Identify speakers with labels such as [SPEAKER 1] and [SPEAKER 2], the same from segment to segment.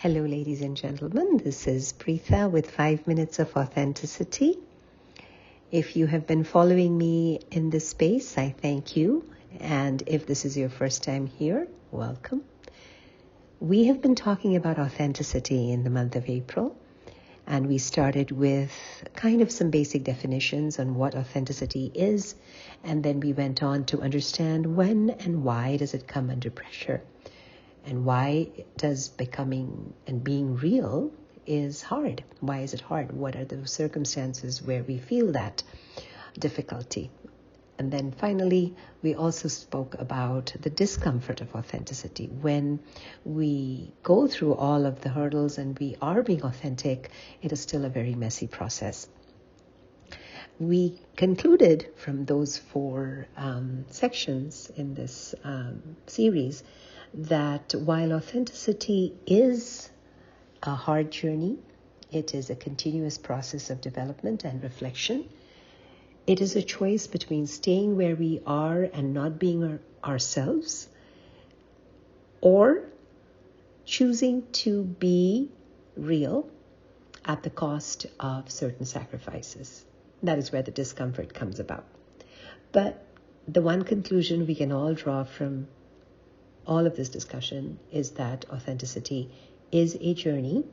[SPEAKER 1] Hello, ladies and gentlemen. This is Preetha with 5 Minutes of Authenticity. If you have been following me in this space, I thank you. And if this is your first time here, welcome. We have been talking about authenticity in the month of April. And we started with kind of some basic definitions on what authenticity is. And then we went on to understand when and why does it come under pressure. And why does becoming and being real is hard? Why is it hard? What are the circumstances where we feel that difficulty? And then finally, we also spoke about the discomfort of authenticity. When we go through all of the hurdles and we are being authentic, it is still a very messy process. We concluded from those four sections in this series that while authenticity is a hard journey, it is a continuous process of development and reflection. It is a choice between staying where we are and not being ourselves, or choosing to be real at the cost of certain sacrifices. That is where the discomfort comes about. But the one conclusion we can all draw from all of this discussion is that authenticity is a journey.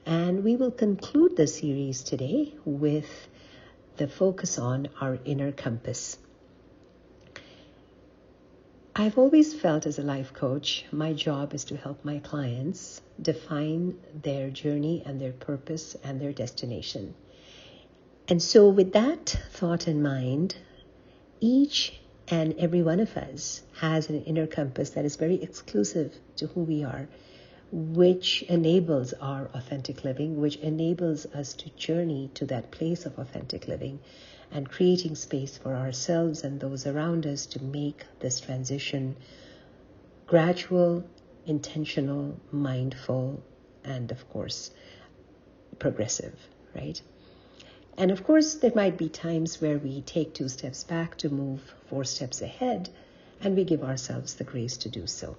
[SPEAKER 1] And we will conclude the series today with the focus on our inner compass. I've always felt as a life coach, my job is to help my clients define their journey and their purpose and their destination. And so with that thought in mind, each and every one of us has an inner compass that is very exclusive to who we are, which enables our authentic living, which enables us to journey to that place of authentic living and creating space for ourselves and those around us to make this transition gradual, intentional, mindful, and of course, progressive, right? And of course, there might be times where we take 2 steps back to move 4 steps ahead, and we give ourselves the grace to do so.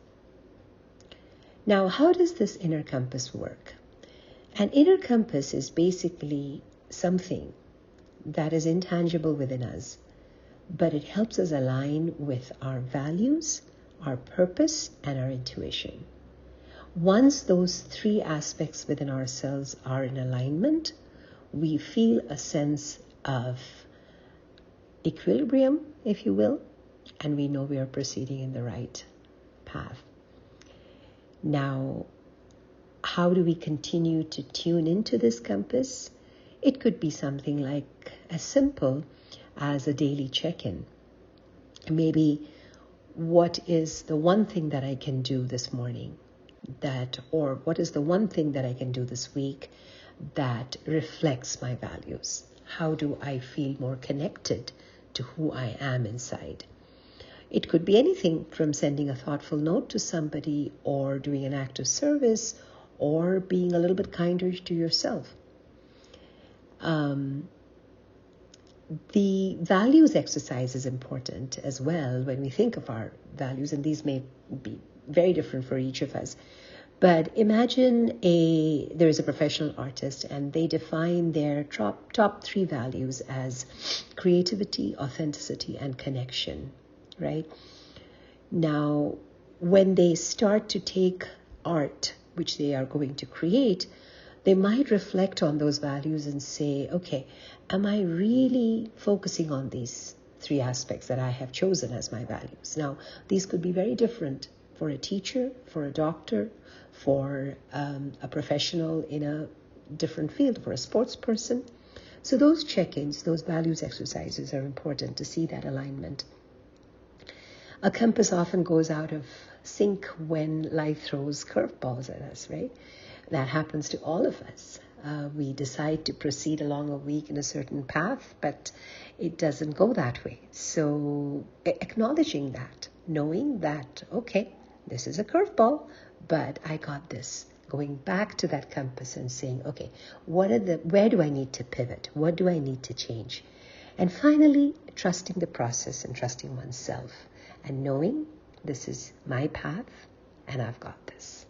[SPEAKER 1] Now, how does this inner compass work? An inner compass is basically something that is intangible within us, but it helps us align with our values, our purpose, and our intuition. Once those 3 aspects within ourselves are in alignment, we feel a sense of equilibrium, if you will, and we know we are proceeding in the right path. Now, how do we continue to tune into this compass? It could be something like as simple as a daily check-in. Maybe, what is the one thing that I can do this morning? Or what is the one thing that I can do this week that reflects my values? How do I feel more connected to who I am inside? It could be anything from sending a thoughtful note to somebody, or doing an act of service, or being a little bit kinder to yourself. The values exercise is important as well when we think of our values, and these may be very different for each of us. But imagine there is a professional artist, and they define their top 3 values as creativity, authenticity, and connection, right? Now, when they start to take art, which they are going to create, they might reflect on those values and say, okay, am I really focusing on these 3 aspects that I have chosen as my values? Now, these could be very different for a teacher, for a doctor, for a professional in a different field, for a sports person. So those check-ins, those values exercises are important to see that alignment. A compass often goes out of sync when life throws curveballs at us, right? That happens to all of us. We decide to proceed along a week in a certain path, but it doesn't go that way. So acknowledging that, knowing that, okay, this is a curveball, but I got this. Going back to that compass and saying, okay, where do I need to pivot? What do I need to change? And finally, trusting the process and trusting oneself and knowing this is my path and I've got this.